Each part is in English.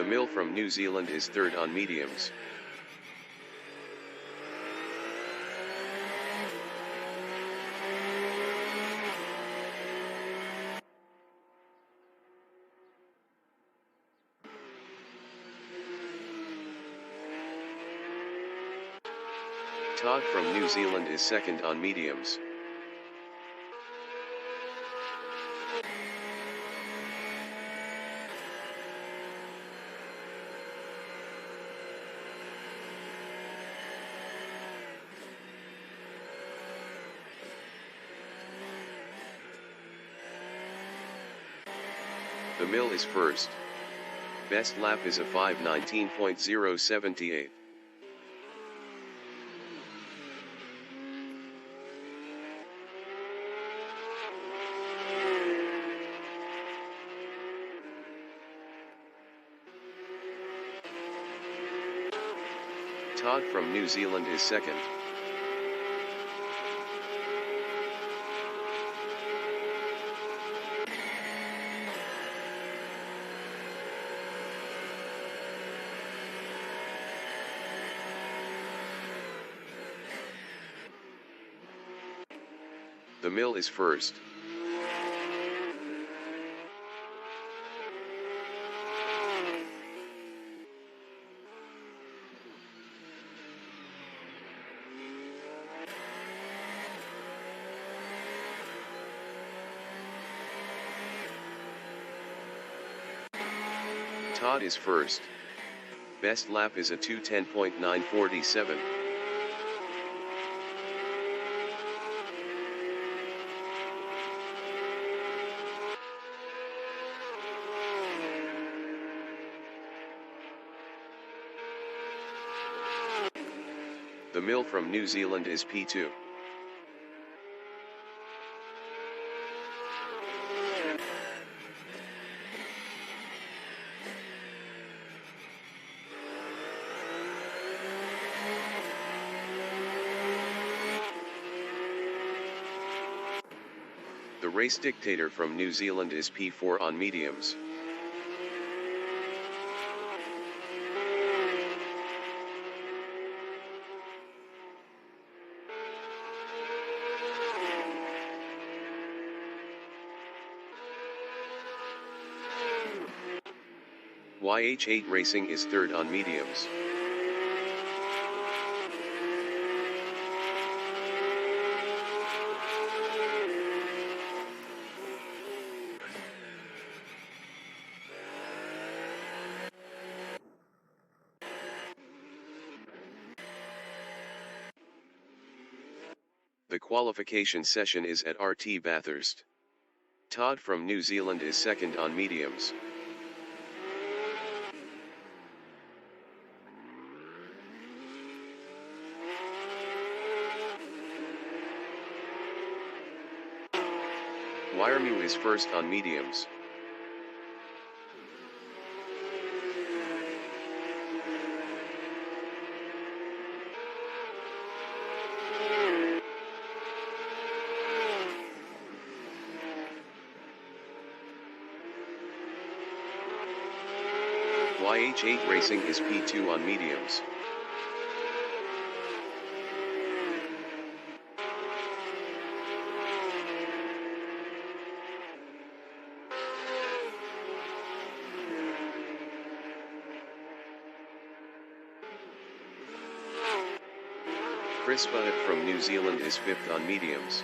mill from New Zealand is third on mediums. Todd from New Zealand is second on mediums. The mill is first. Best lap is a 5:19.078. Todd from New Zealand is second. The mill is first. Todd is first. Best lap is a 2:10.947. The mill from New Zealand is P2. The race dictator from New Zealand is P4 on mediums. YH8 Racing is third on mediums. The qualification session is at RT Bathurst. Todd from New Zealand is second on mediums. Wiremu is first on mediums. YH8 Racing is P2 on mediums. Chris Bunnett from New Zealand is fifth on mediums.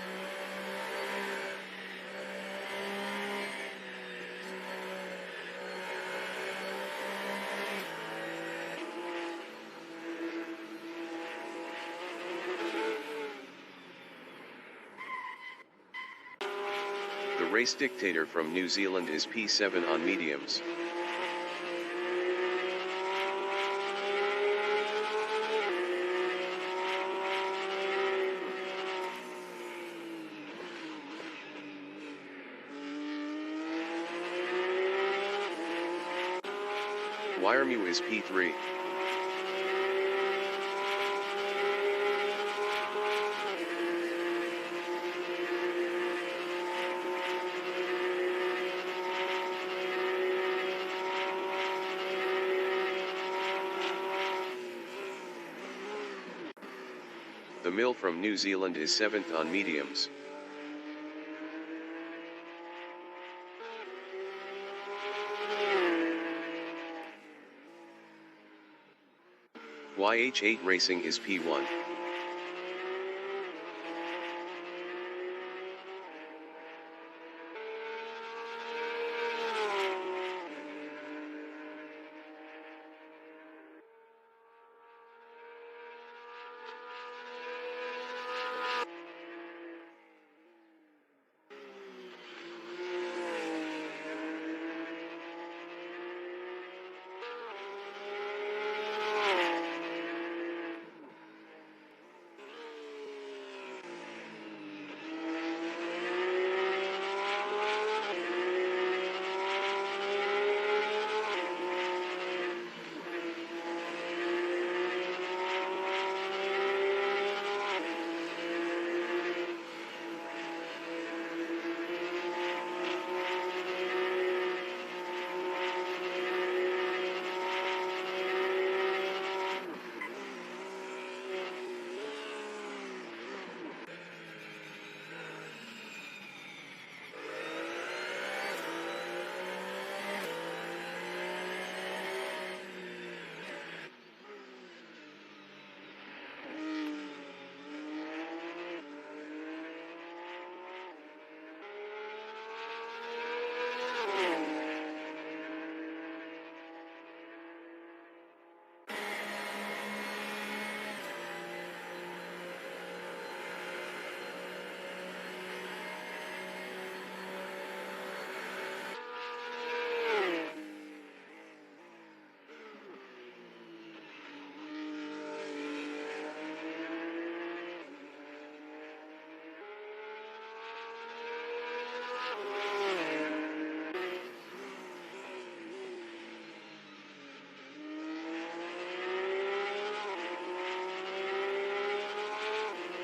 The race dictator from New Zealand is P7 on mediums. Wiremu is P3. The Mill from New Zealand is 7th on mediums. YH8 Racing is P1.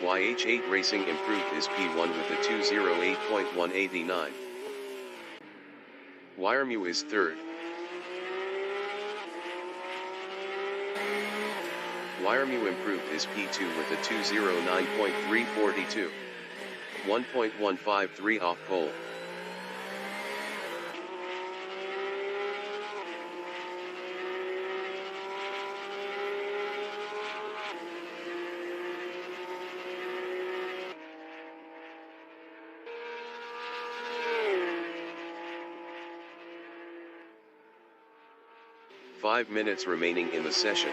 YH8 Racing improved his P1 with a 208.189. Wiremew is 3rd. Wiremew improved his P2 with a 209.342. 1.153 off pole. Five minutes remaining in the session.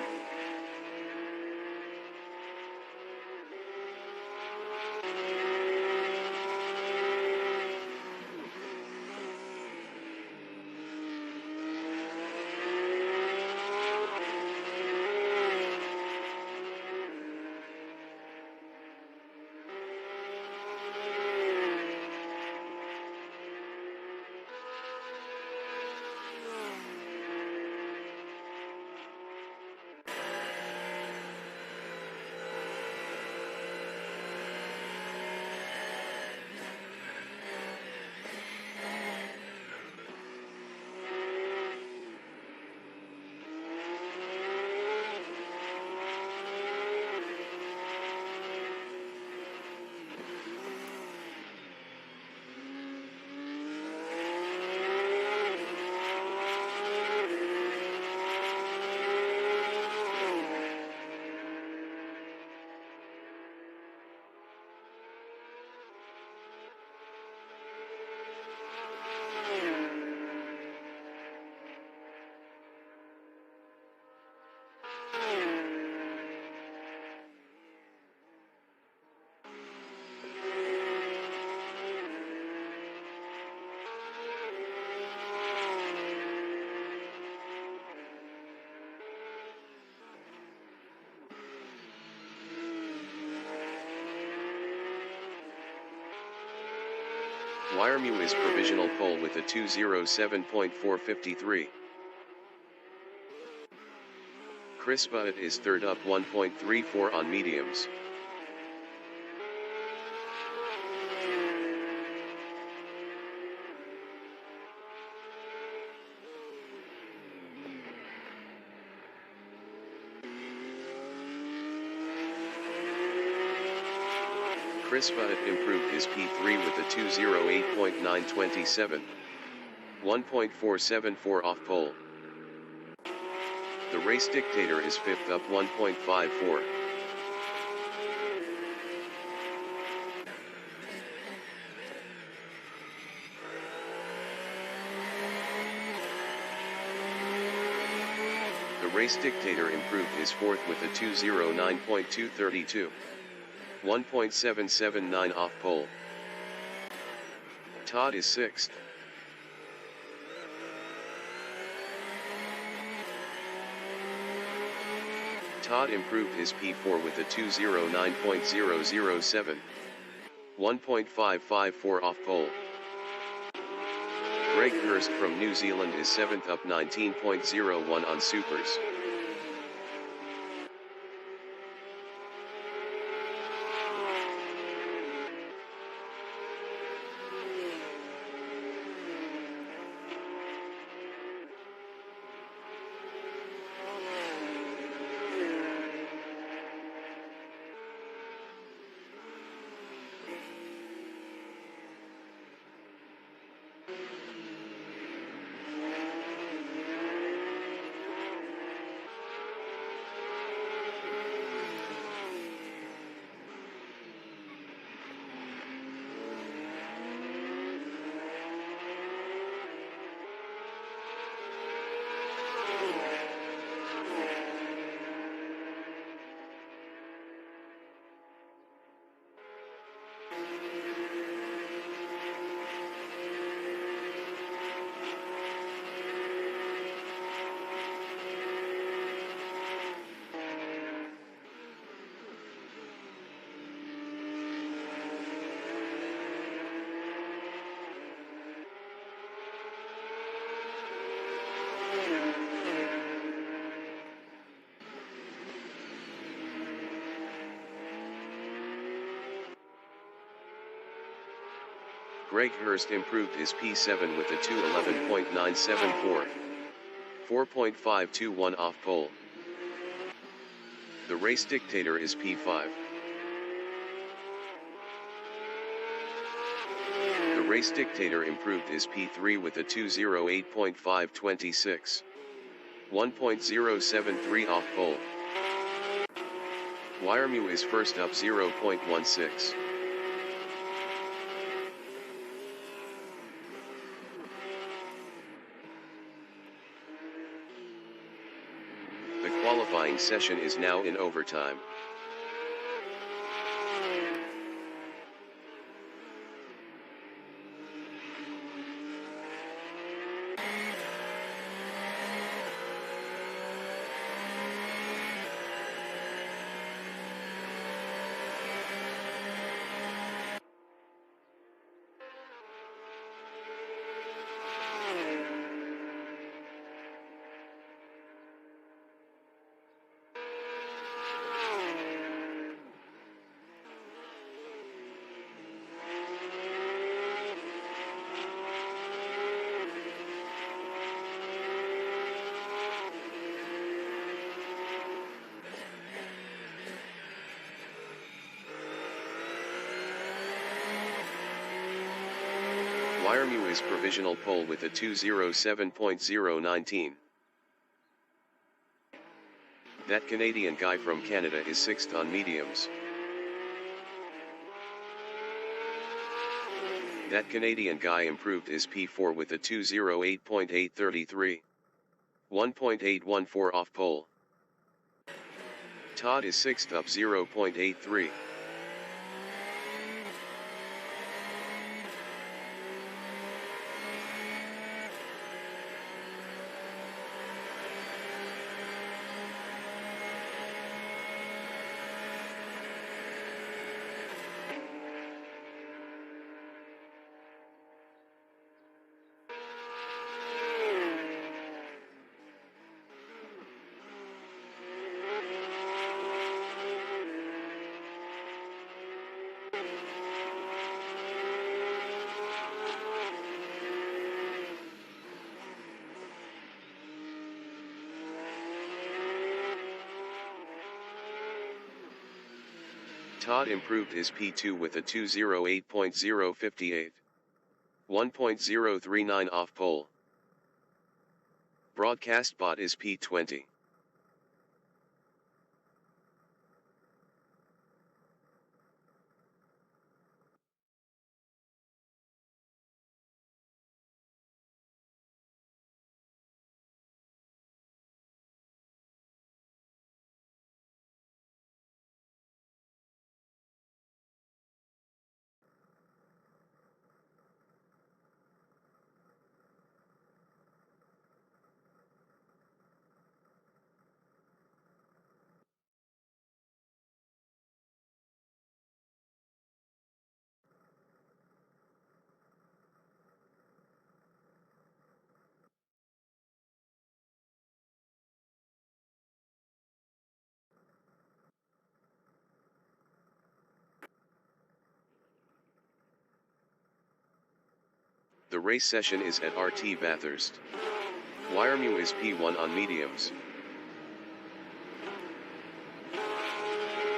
Wiremew is provisional pole with a 207.453. Chris Butt is 3rd up 1.34 on mediums. Chris Butt improved his P3 with a 2:08.927, 1.474 off pole. The Race Dictator is 5th up 1.54. The Race Dictator improved his 4th with a 2:09.232, 1.779 off pole. Todd is 6th. Todd improved his P4 with a 2:09.007, 1.554 off pole. Greg Hurst from New Zealand is 7th up 19.01 on supers. Greg Hurst improved his P7 with a 2:11.974, 4.521 off pole. The Race Dictator is P5. The Race Dictator improved his P3 with a 2:08.526, 1.073 off pole. Wiremu is first up 0.16. The qualifying session is now in overtime. Wiremu is provisional pole with a 2:07.019. That Canadian guy from Canada is 6th on mediums. That Canadian guy improved his P4 with a 2:08.833, 1.814 off pole. Todd is 6th up 0.83. Todd improved his P2 with a 208.058. 1.039 off pole. Broadcast bot is P20. The race session is at RT Bathurst. Wiremu is P1 on mediums.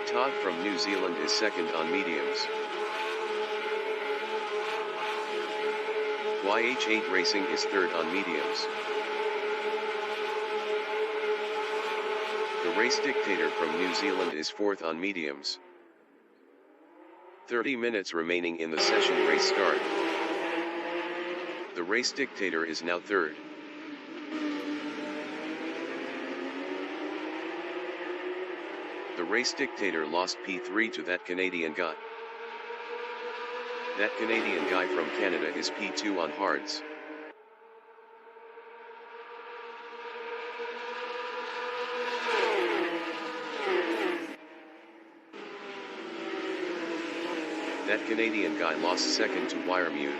Todd from New Zealand is second on mediums. YH8 Racing is third on mediums. The Race Dictator from New Zealand is fourth on mediums. 30 minutes remaining in the session. Race start. The Race Dictator is now third. The Race Dictator lost P3 to that Canadian guy. That Canadian guy from Canada is P2 on hards. That Canadian guy lost second to Wiremu.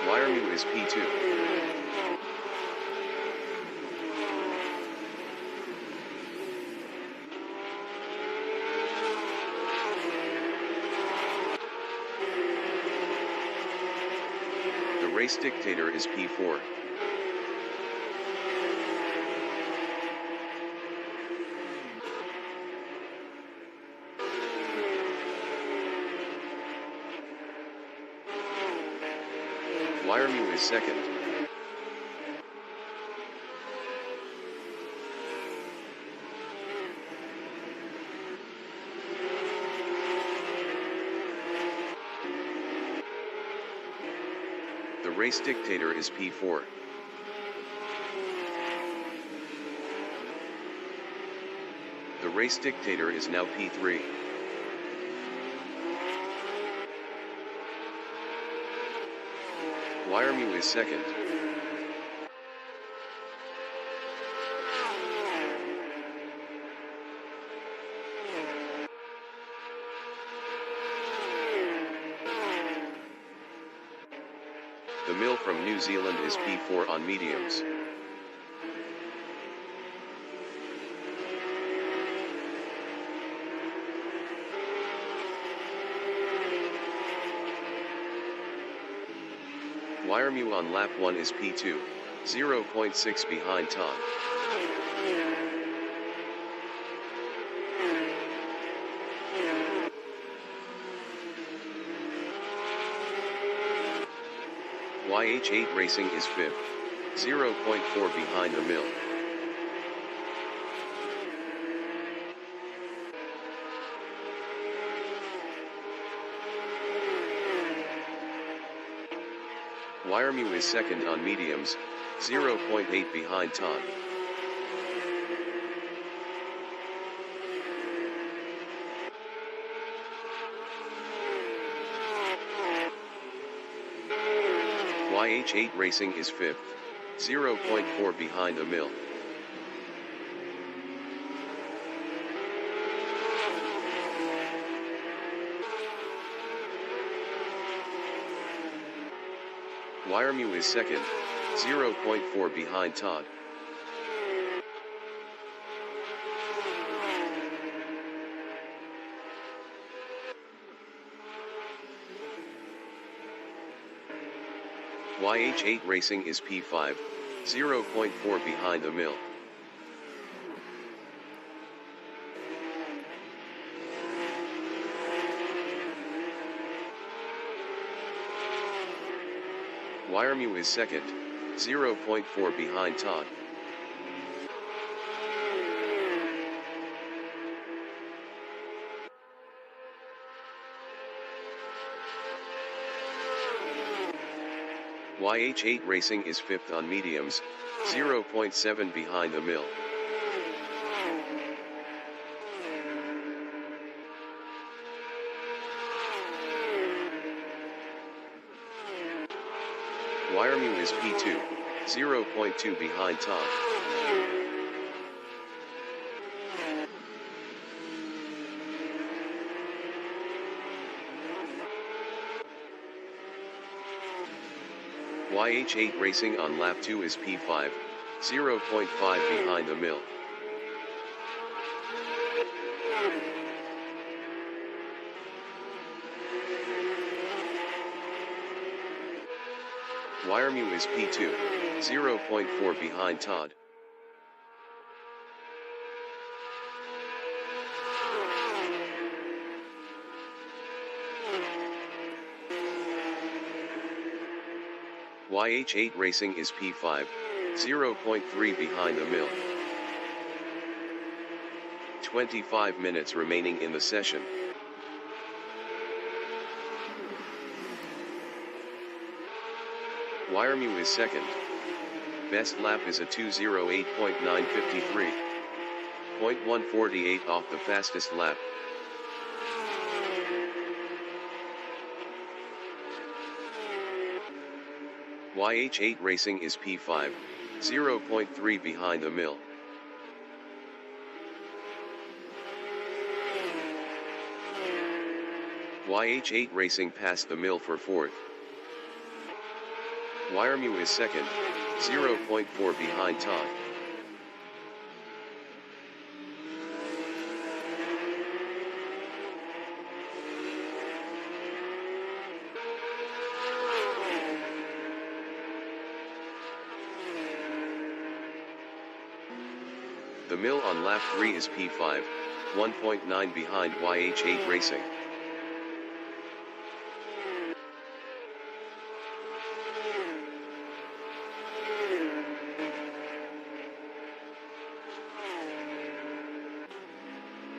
Wiremu is P2. The Race Dictator is P4. Wiremu is second. The Race Dictator is P4. The Race Dictator is now P3. Wiremu is second. The Mill from New Zealand is P4 on mediums. Wiremu on lap 1 is P2, 0.6 behind Todd. YH8 Racing is 5th, 0.4 behind the Mill. Wiremu is second on mediums, 0.8 behind Todd. YH8 Racing is 5th, 0.4 behind the Mill. Wiremu is second, 0.4 behind Todd. YH8 Racing is P5, 0.4 behind the Mill. Wiremu is second, 0.4 behind Todd. YH8 Racing is fifth on mediums, 0.7 behind the mill. Wiremu is P2, 0.2 behind Todd. YH8 Racing on lap 2 is P5, 0.5 behind the mill. Wiremu is P2, 0.4 behind Todd. YH8 Racing is P5, 0.3 behind the mill. 25 minutes remaining in the session. Wiremu is second. Best lap is a 2:08.953. 0.148 off the fastest lap. YH8 Racing is P5, 0.3 behind the mill. YH8 Racing passed the mill for fourth. Wiremu is second, 0.4 behind Todd. The mill on lap 3 is P5, 1.9 behind YH8 Racing.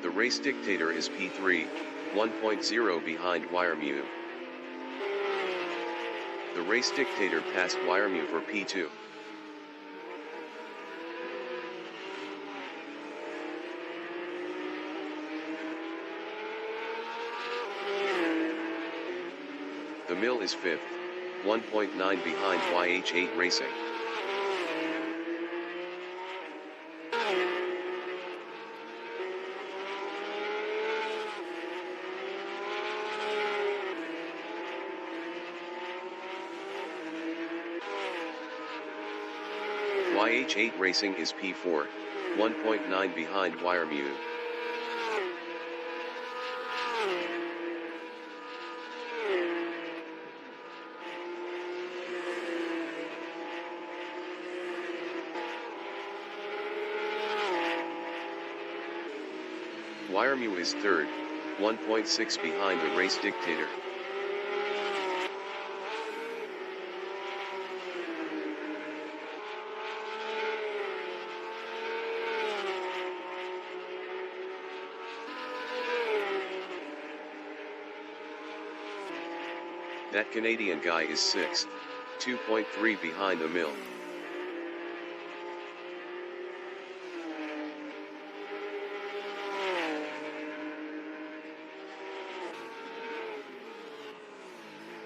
The race dictator is P3, 1.0 behind Wiremu. The race dictator passed Wiremu for P2. The mill is fifth, 1.9 behind YH8 Racing. YH8 Racing is P4, 1.9 behind Wiremu. Wiremu is third, 1.6 behind the race dictator. That Canadian guy is sixth, 2.3 behind the mill.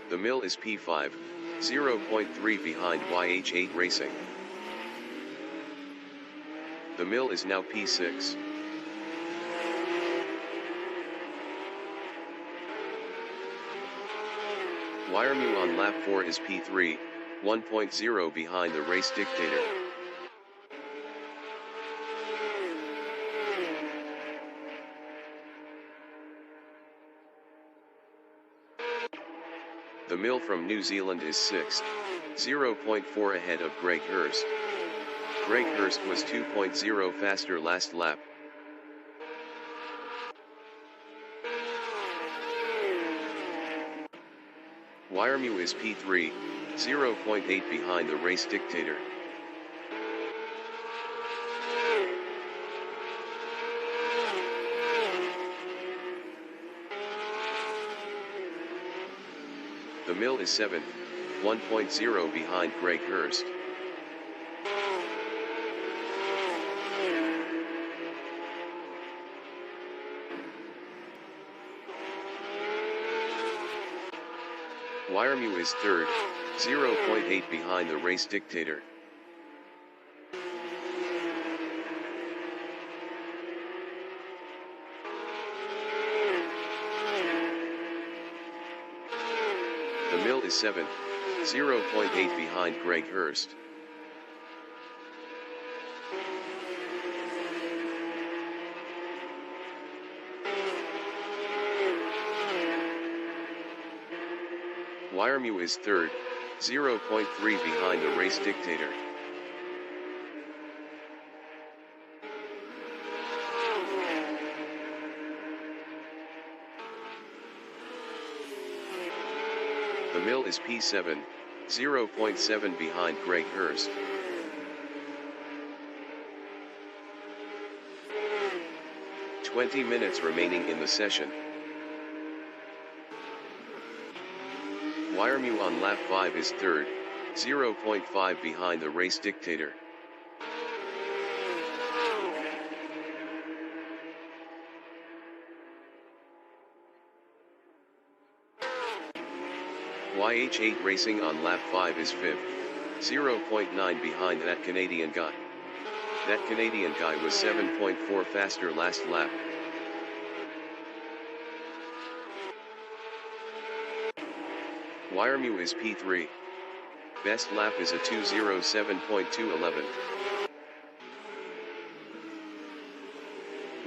The mill is P5, 0.3 behind YH8 Racing. The mill is now P6. Wiremu on lap 4 is P3, 1.0 behind the race dictator. The mill from New Zealand is 6th, 0.4 ahead of Greg Hurst. Greg Hurst was 2.0 faster last lap. Wiremu is P3, 0.8 behind the race dictator. The Mill is 7th, 1.0 behind Greg Hurst. Wiremew is 3rd, 0.8 behind the race dictator. The Mill is 7th, 0.8 behind Greg Hurst. Wiremew is 3rd, 0.3 behind the race dictator. The Mill is P7, 0.7 behind Greg Hurst. "20 minutes remaining in the session. Wiremew on lap 5 is 3rd, 0.5 behind the race dictator. YH8 Racing on lap 5 is 5th, 0.9 behind that Canadian guy. That Canadian guy was 7.4 faster last lap. Wiremew is P3. Best lap is a 2:07.211.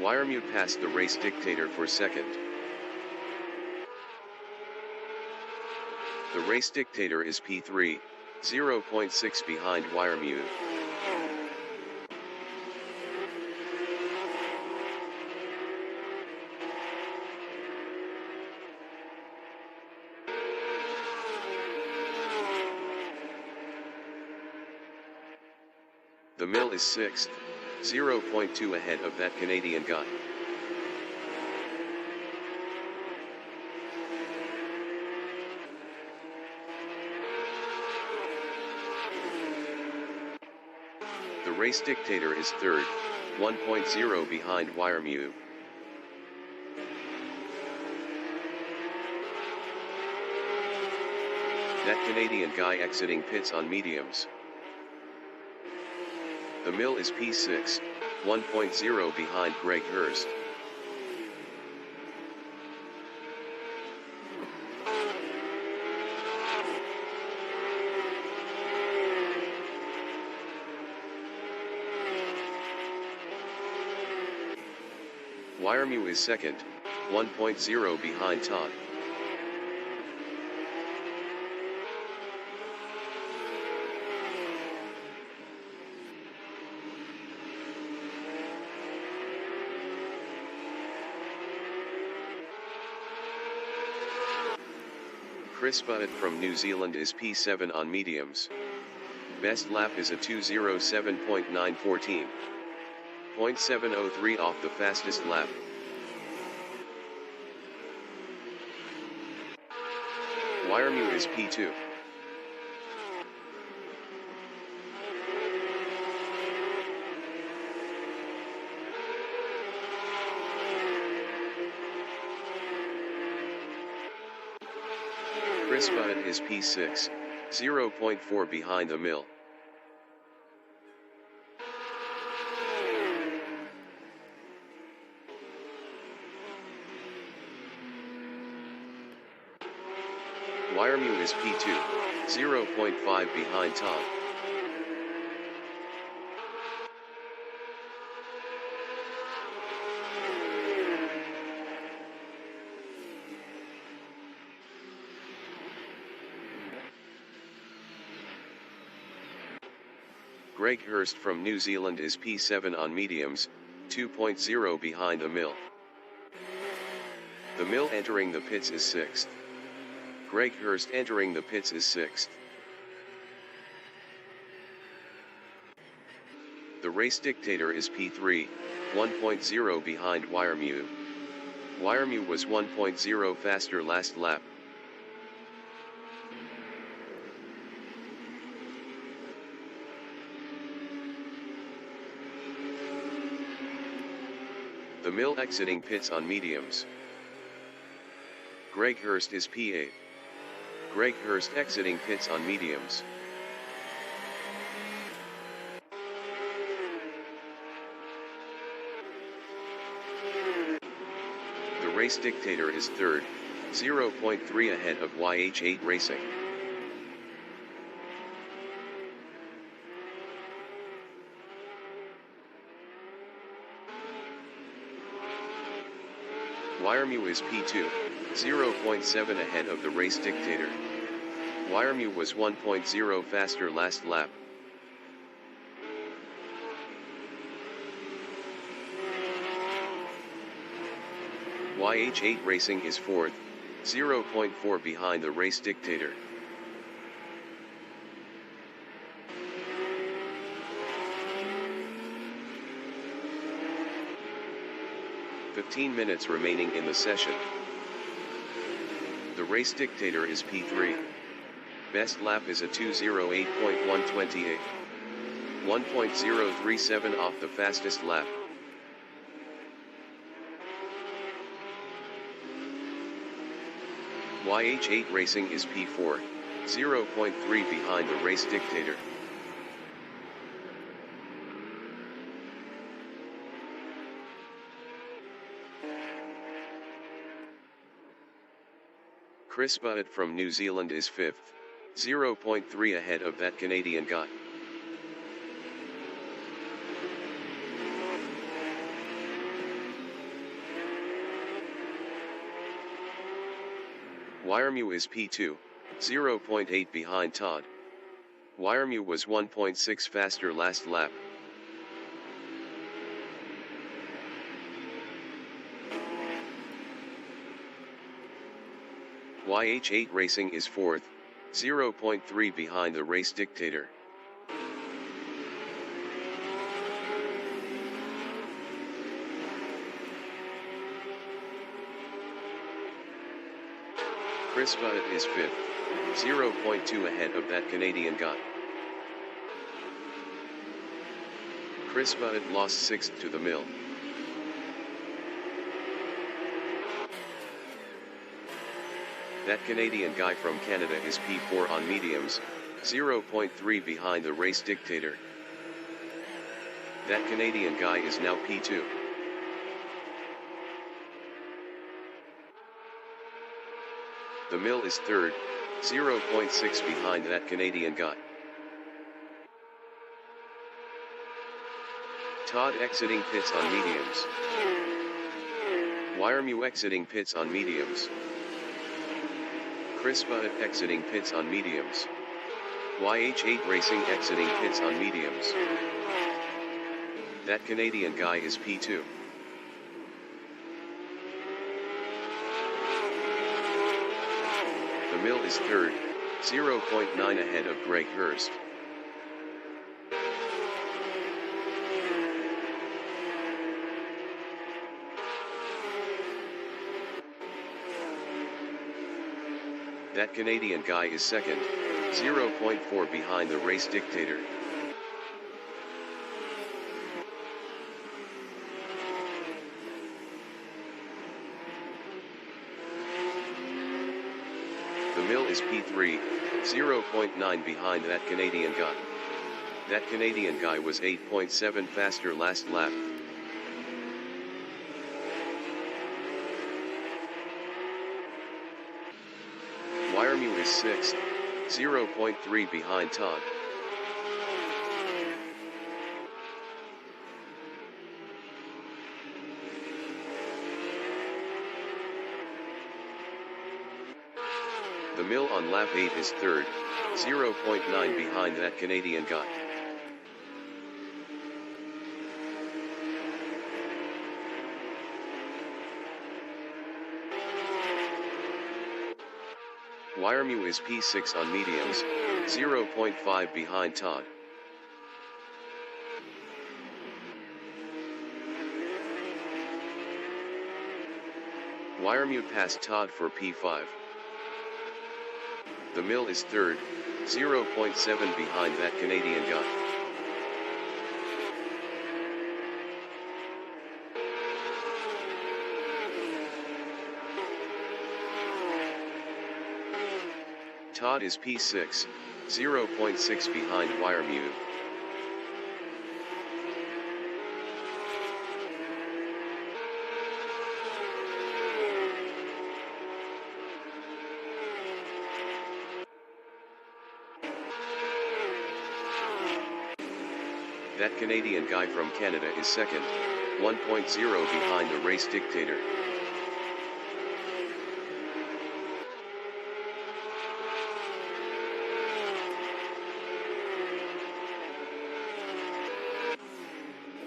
Wiremew passed the race dictator for 2nd. The race dictator is P3, 0.6 behind Wiremew. The Mill is 6th, 0.2 ahead of that Canadian guy. The race dictator is 3rd, 1.0 behind Wiremew. That Canadian guy exiting pits on mediums. The Mill is P6, 1.0 behind Greg Hurst. Wiremew is 2nd, 1.0 behind Todd. Chris Buttett from New Zealand is P7 on mediums. Best lap is a 2:07.914. 0.703 off the fastest lap. Wiremew is P2. Chris Buttett is P6, 0.4 behind the Mill. Wiremew is P2, 0.5 behind Todd. Greg Hurst from New Zealand is P7 on mediums, 2.0 behind the Mill. The Mill entering the pits is 6th. Greg Hurst entering the pits is 6th. The race dictator is P3, 1.0 behind Wiremew. Wiremew was 1.0 faster last lap. The Mill exiting pits on mediums. Greg Hurst is P8. Greg Hurst exiting pits on mediums. The race dictator is third, 0.3 ahead of YH8 Racing. Wiremew is P2, 0.7 ahead of the race dictator. Wiremew was 1.0 faster last lap. YH8 Racing is fourth, 0.4 behind the race dictator. "15 minutes remaining in the session. The race dictator is P3. Best lap is a 2:08.128. 1.037 off the fastest lap. YH8 Racing is P4, 0.3 behind the race dictator. Chris Butt from New Zealand is 5th, 0.3 ahead of that Canadian guy. Wiremew is P2, 0.8 behind Todd. Wiremew was 1.6 faster last lap. YH8 Racing is 4th, 0.3 behind the race dictator. Chris Butt is 5th, 0.2 ahead of that Canadian guy. Chris Butt lost 6th to the Mill. That Canadian guy from Canada is P4 on mediums, 0.3 behind the race dictator. That Canadian guy is now P2. The Mill is third, 0.6 behind that Canadian guy. Todd exiting pits on mediums. Wiremew exiting pits on mediums. Chris Butt exiting pits on mediums. YH8 Racing exiting pits on mediums. That Canadian guy is P2. The Mill is third, 0.9 ahead of Greg Hurst. That Canadian guy is second, 0.4 behind the race dictator. The Mill is P3, 0.9 behind that Canadian guy. That Canadian guy was 8.7 faster last lap. Wiremew is 6th, 0.3 behind Todd. The Mill on lap 8 is third, 0.9 behind that Canadian guy. Wiremew is P6 on mediums, 0.5 behind Todd. Wiremu passed Todd for P5. The Mill is third, 0.7 behind that Canadian guy. Todd is P6, 0.6 behind Wiremu. That Canadian guy from Canada is second, 1.0 behind the race dictator.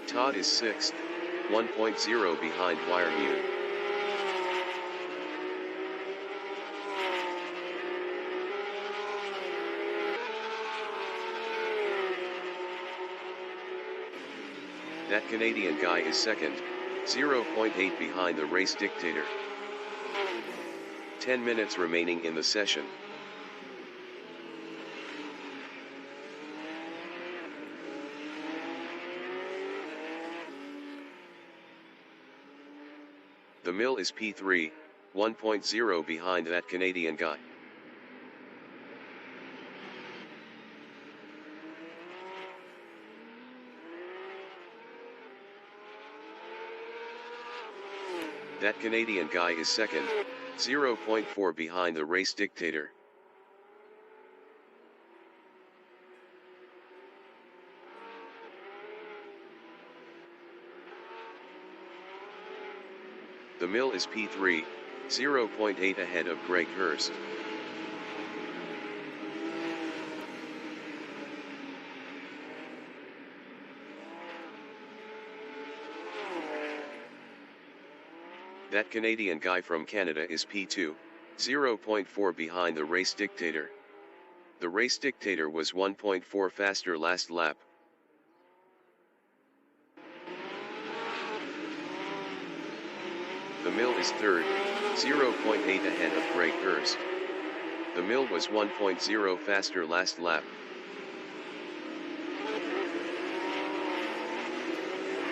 Todd is sixth, 1.0 behind Wiremu. That Canadian guy is second, 0.8 behind the race dictator. 10 minutes remaining in the session. The Mill is P3, 1.0 behind that Canadian guy. That Canadian guy is second, 0.4 behind the race dictator. The Mill is P3, 0.8 ahead of Greg Hurst. That Canadian guy from Canada is P2, 0.4 behind the race dictator. The race dictator was 1.4 faster last lap. The Mill is third, 0.8 ahead of Greg Hurst. The Mill was 1.0 faster last lap.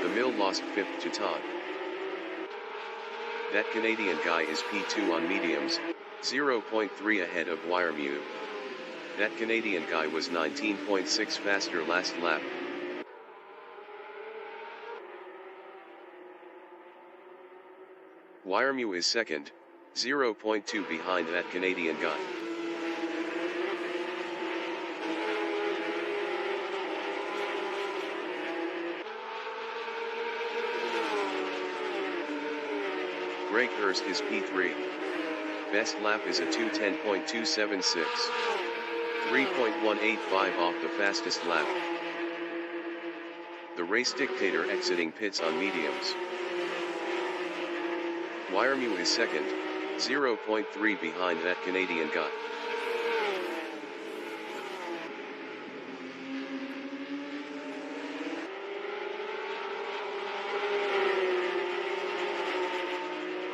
The Mill lost fifth to Todd. That Canadian guy is P2 on mediums, 0.3 ahead of Wiremu. That Canadian guy was 19.6 faster last lap. Wiremu is second, 0.2 behind that Canadian guy. Greg Hurst is P3. Best lap is a 2:10.276. 3.185 off the fastest lap. The race dictator exiting pits on mediums. Wiremu is second, 0.3 behind that Canadian guy.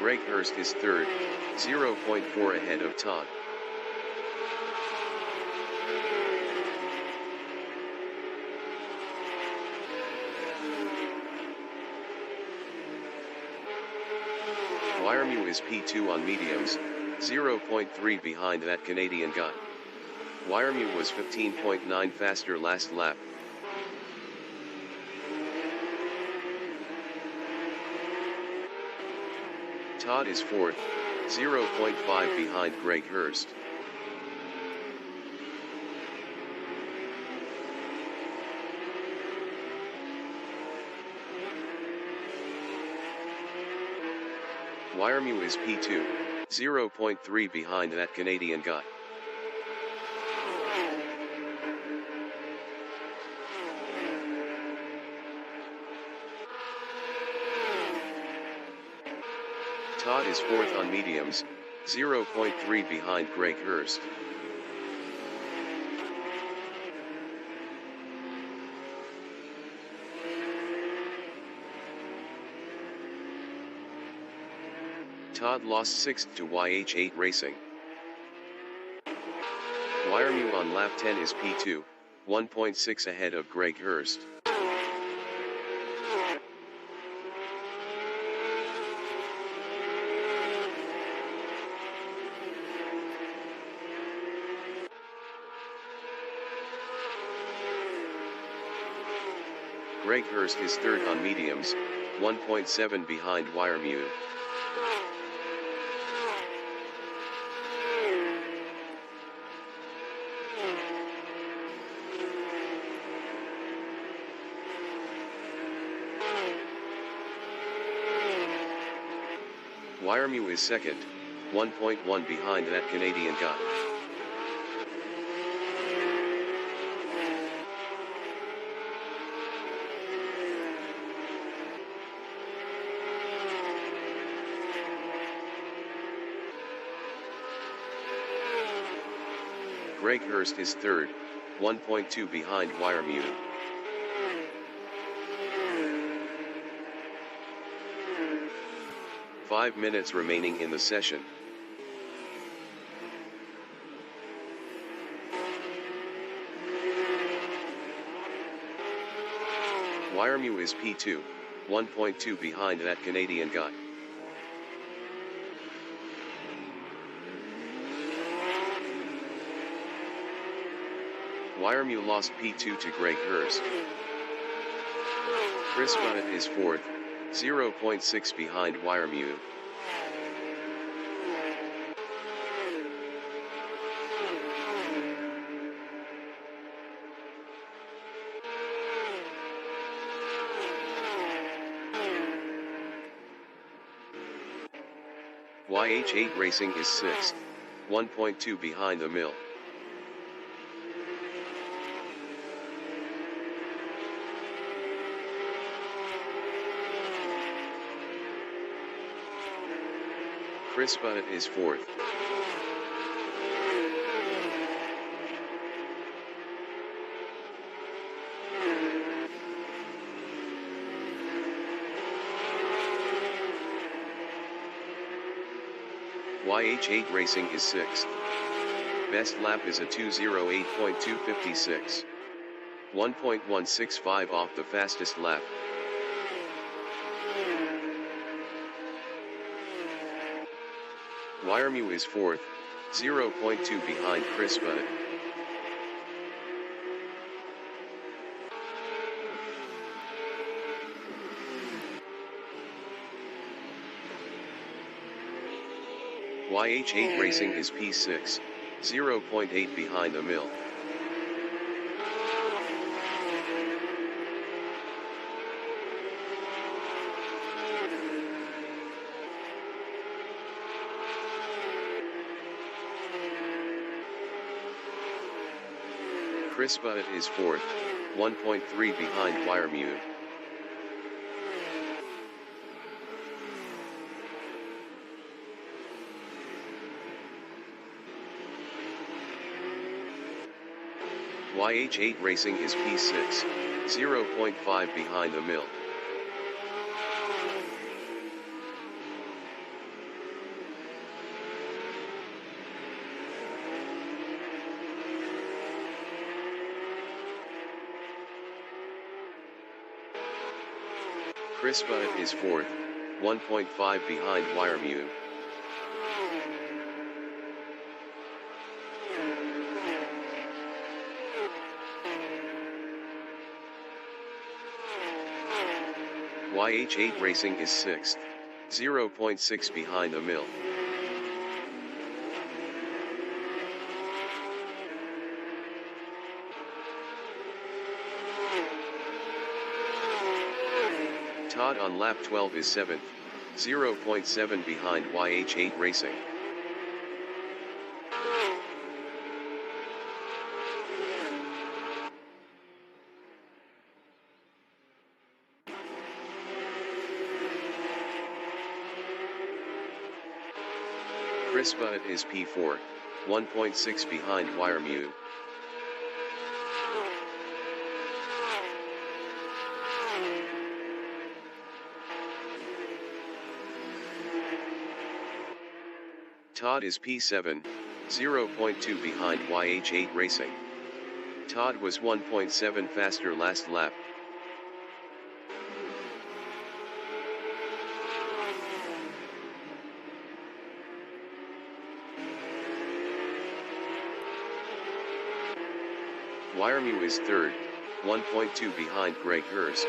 Greg Hurst is third, 0.4 ahead of Todd. Wiremu is P2 on mediums, 0.3 behind that Canadian guy. Wiremu was 15.9 faster last lap. Todd is fourth, 0.5 behind Greg Hurst. Wiremu is P2, 0.3 behind that Canadian guy. Todd is fourth on mediums, 0.3 behind Greg Hurst. Todd lost 6th to YH8 Racing. Wiremew on lap 10 is P2, 1.6 ahead of Greg Hurst. Greg Hurst is third on mediums, 1.7 behind Wiremew. Wiremew is second, 1.1 behind that Canadian guy. Greg Hurst is third, 1.2 behind Wiremew. Five minutes remaining in the session. Wiremew is P2, 1.2 behind that Canadian guy. Wiremew lost P2 to Greg Hurst. Chris Bunnett is fourth, 0.6 behind Wiremew. YH8 Racing is sixth, 1.2 behind the mill. Chris Bunnett is fourth. YH8 Racing is sixth. Best lap is a 2:08.256. 1.165 off the fastest lap. Wiremew is fourth, 0.2 behind Chris Bunnett. YH8 Racing is P6, 0.8 behind the mill. Chris Bunnett is fourth, 1.3 behind Wiremew. YH8 Racing is P6, 0.5 behind the mill. Chris Bunnett is fourth, 1.5 behind Wiremew. YH8 Racing is sixth, 0.6 behind the mill. Todd on lap 12 is 7th, 0.7 behind YH8 Racing. Chris Bunnett is P4, 1.6 behind Wiremew. Todd is P7, 0.2 behind YH8 Racing. Todd was 1.7 faster last lap. Wiremew is third, 1.2 behind Greg Hurst.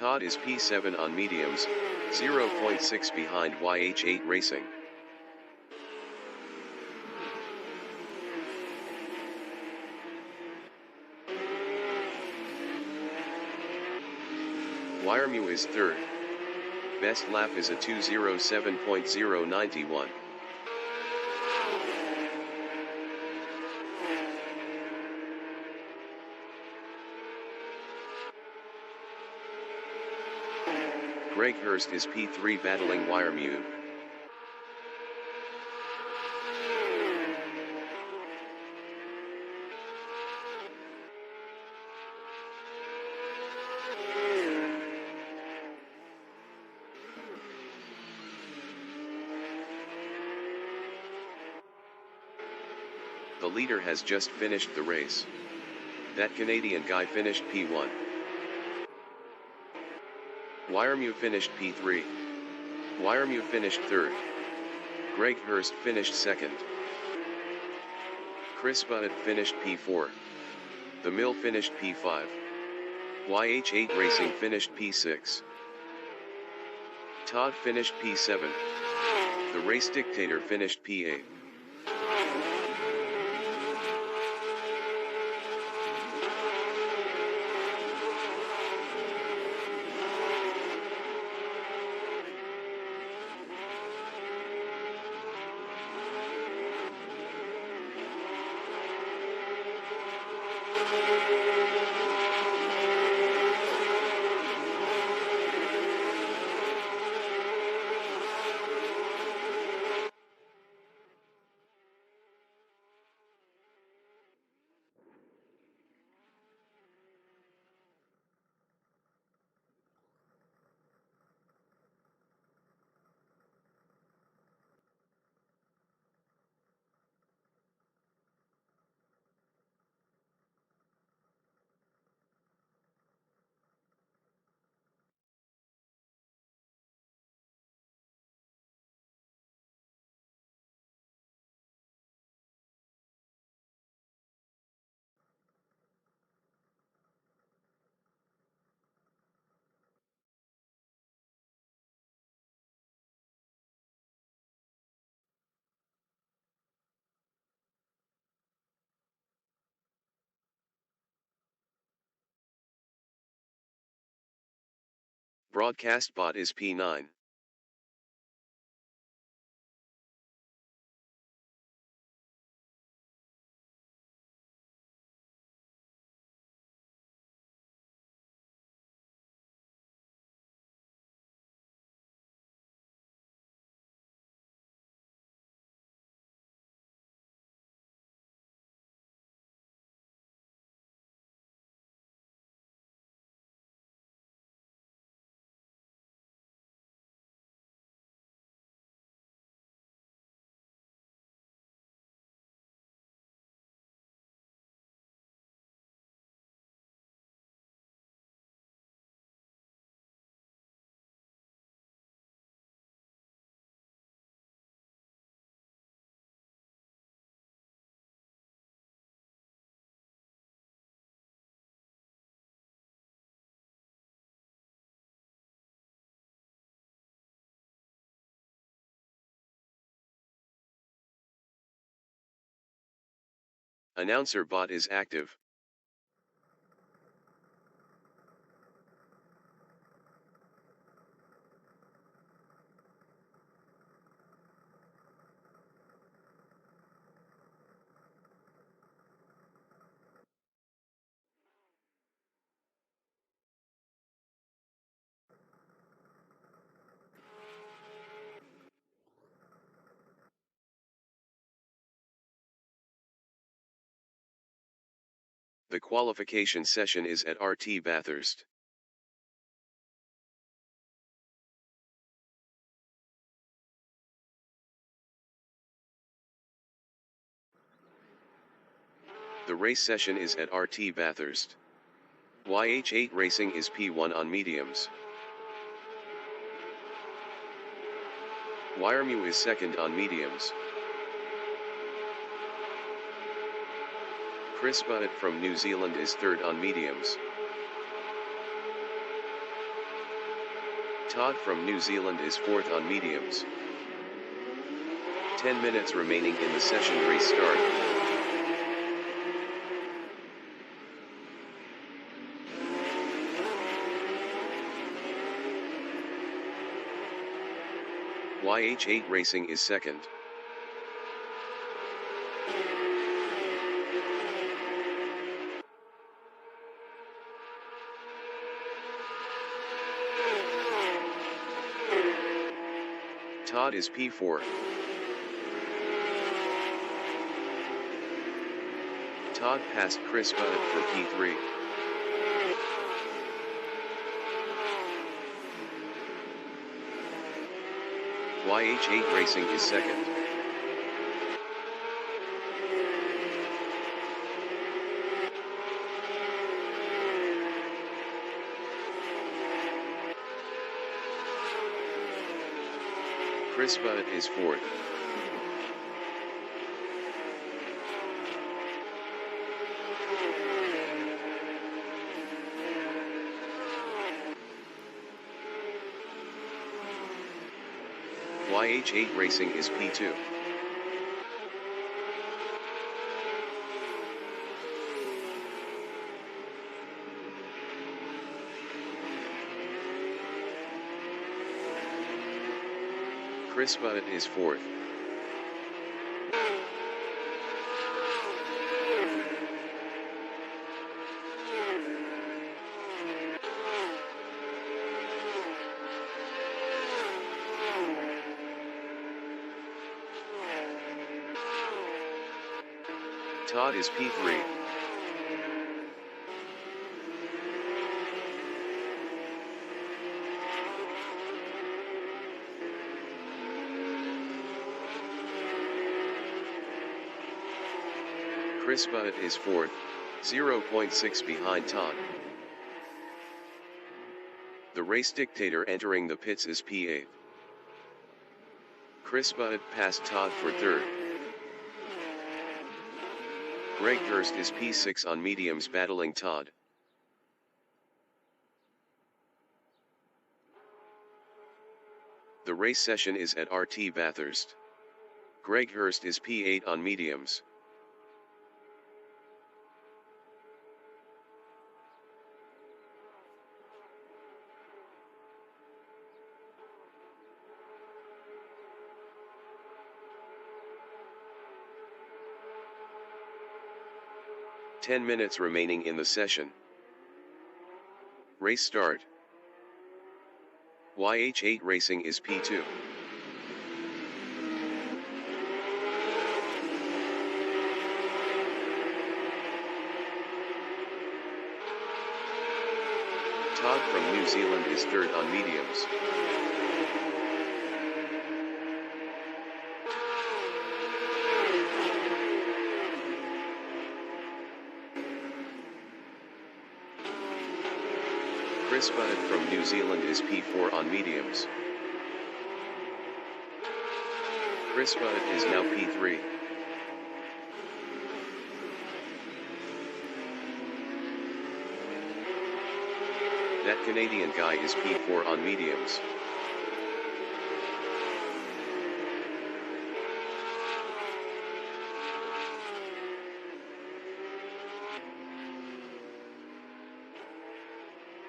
Todd is P7 on mediums, 0.6 behind YH8 Racing. Wiremew is third. Best lap is a 2:07.091. Greg Hurst is P3 battling Wiremew. The leader has just finished the race. That Canadian guy finished P1. Wiremew finished P3. Wiremew finished third. Greg Hurst finished second. Chris Butt finished P4. The Mill finished P5. YH8 Racing finished P6. Todd finished P7. The Race Dictator finished P8. Broadcast bot is P9. Announcer bot is active. The qualification session is at RT Bathurst. The race session is at RT Bathurst. YH8 racing is P1 on mediums. Wiremu is second on mediums. Chris Bunnett from New Zealand is third on mediums. Todd from New Zealand is fourth on mediums. 10 minutes remaining in the session. Race start. YH8 racing is second. Todd is P4. Todd passed Chris Bunnett for P3. YH8 racing is second. Chris Bunnett is fourth. YH8 racing is P2. Chris Bunnett is fourth. Todd is P3. Chris Bunnett is fourth, 0.6 behind Todd. The race dictator entering the pits is P8. Chris Bunnett passed Todd for third. Greg Hurst is P6 on mediums battling Todd. The race session is at RT Bathurst. Greg Hurst is P8 on mediums. Ten minutes remaining in the session. Race start. YH8 racing is P2. Todd from New Zealand is third on mediums. Chris Bunnett from New Zealand is P4 on mediums. Chris Bunnett is now P3. That Canadian guy is P4 on mediums.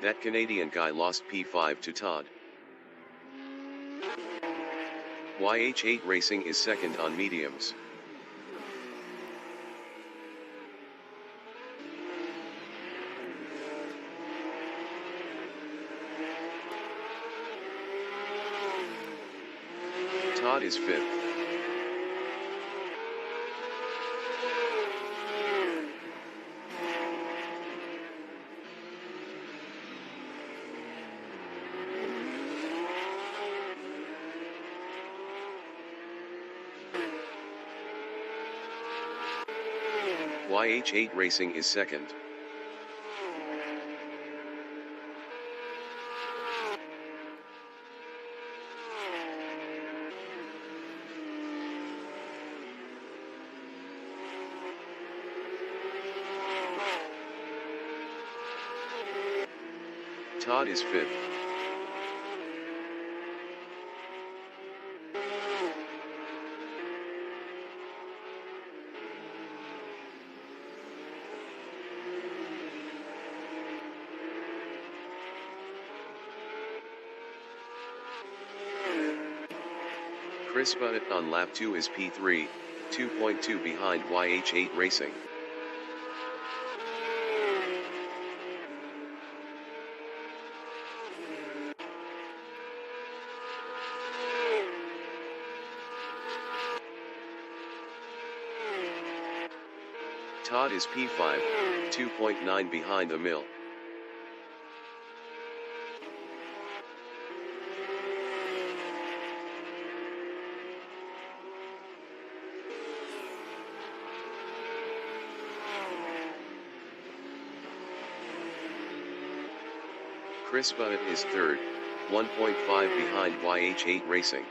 That Canadian guy lost P5 to Todd. YH8 racing is second on mediums. Todd is fifth. YH8 Racing is second. Todd is fifth. Chris Bunnett on lap 2 is P3, 2.2 behind YH8 Racing. Todd is P5, 2.9 behind the mill. Chris Bunnett is third, 1.5 behind YH8 Racing.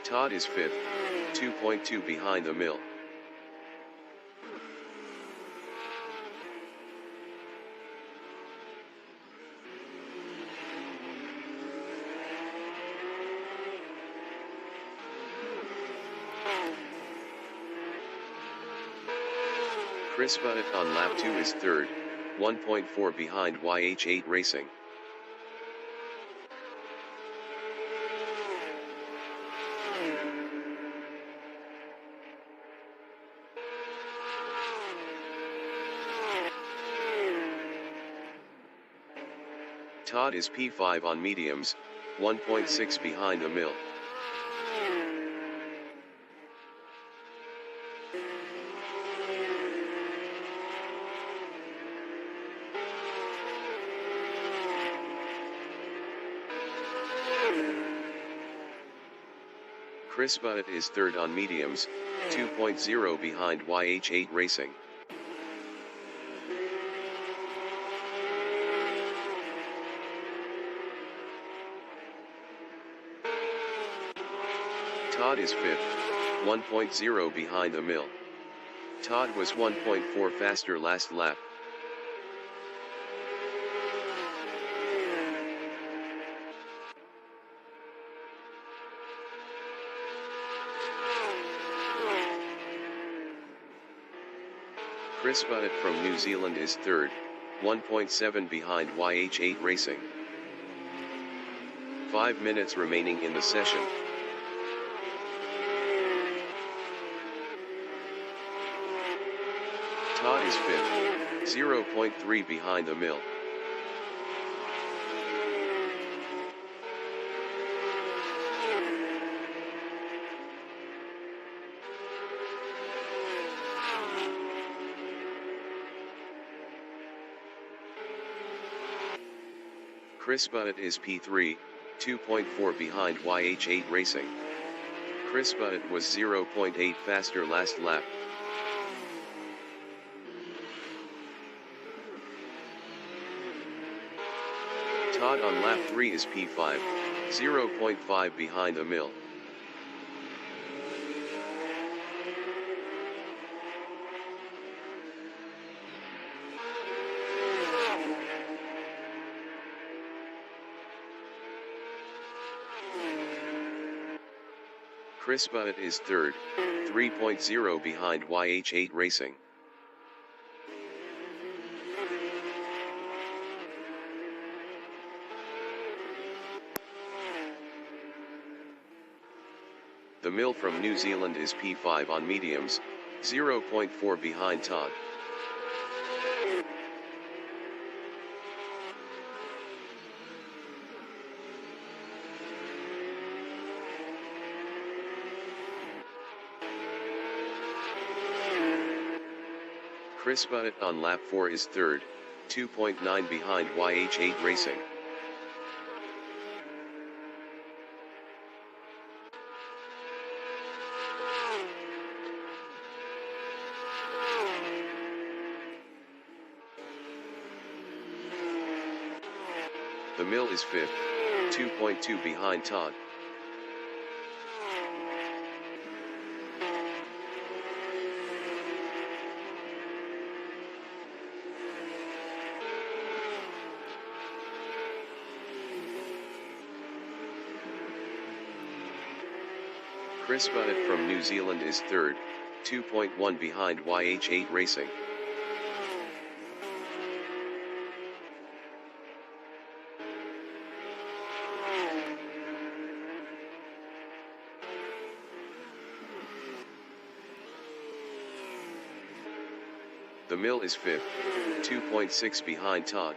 Todd is fifth, 2.2 behind the mill. Chris Bunnett on lap 2 is third, 1.4 behind YH8 Racing. Todd is P5 on mediums, 1.6 behind the mill. Chris Bunnett is third on mediums, 2.0 behind YH8 Racing. Todd is fifth, 1.0 behind the mill. Todd was 1.4 faster last lap. Chris Bunnett from New Zealand is third, 1.7 behind YH8 Racing. 5 minutes remaining in the session. Todd is fifth, 0.3 behind the mill. Chris Bunnett is P3, 2.4 behind YH8 Racing. Chris Bunnett was 0.8 faster last lap. Todd on lap 3 is P5, 0.5 behind the mill. Chris Bunnett is third, 3.0 behind YH8 Racing. The mill from New Zealand is P5 on mediums, 0.4 behind Todd. Chris Butt on lap 4 is third, 2.9 behind YH8 Racing. The Mill is fifth, 2.2 behind Todd. Chris Butt from New Zealand is third, 2.1 behind YH8 Racing. The Mill is fifth, 2.6 behind Todd.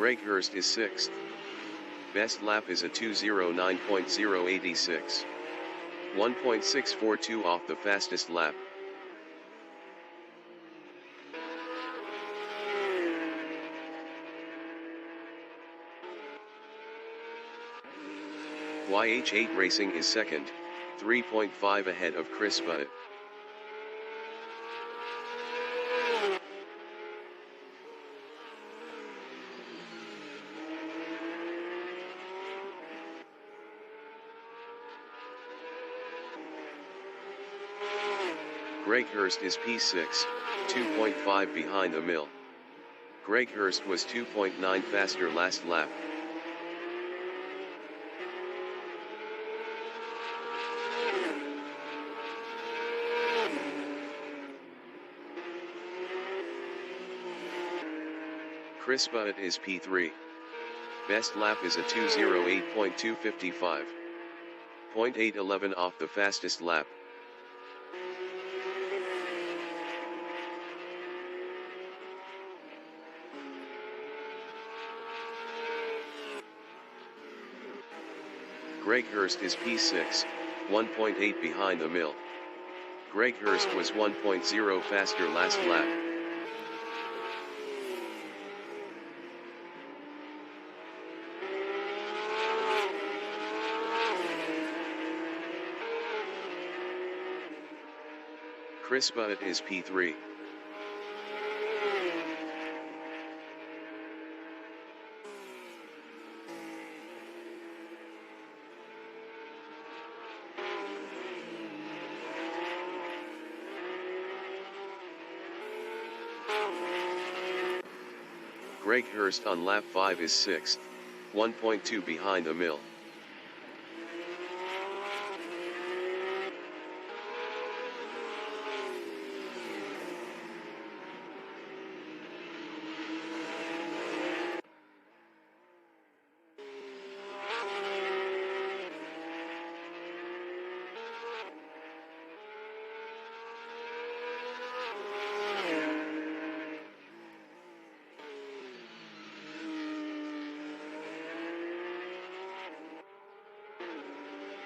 Greg Hurst is sixth. Best lap is a 2:09.086. 1.642 off the fastest lap. YH8 Racing is second, 3.5 ahead of Chris Butt. Greg Hurst is P6, 2.5 behind the Mill. Greg Hurst was 2.9 faster last lap. Chris Butt is P3. Best lap is a 2:08.255. 0.811 off the fastest lap. Greg Hurst is P6, 1.8 behind the Mill. Greg Hurst was 1.0 faster last lap. Chris Butt is P3. Greg Hurst on lap 5 is 6th, 1.2 behind the Mill.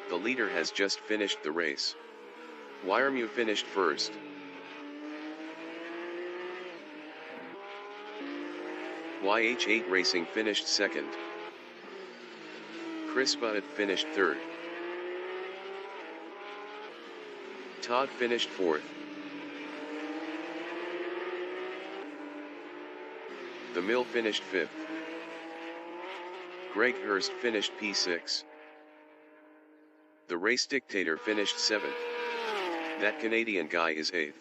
The leader has just finished the race. Wiremu finished first. YH8 Racing finished second. Chris Butt finished third. Todd finished fourth. The Mill finished fifth. Greg Hurst finished P6. The Race Dictator finished 7th. That Canadian guy is 8th.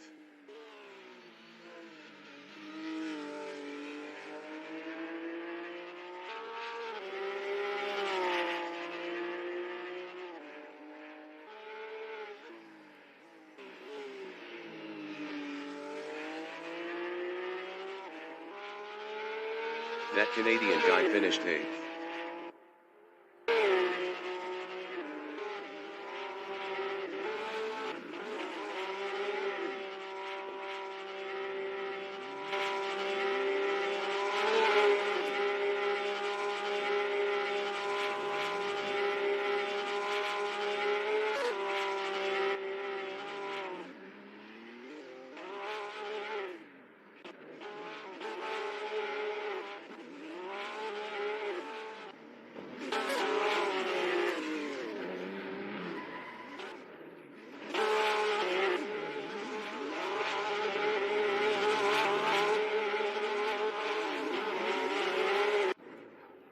That Canadian guy finished 8th.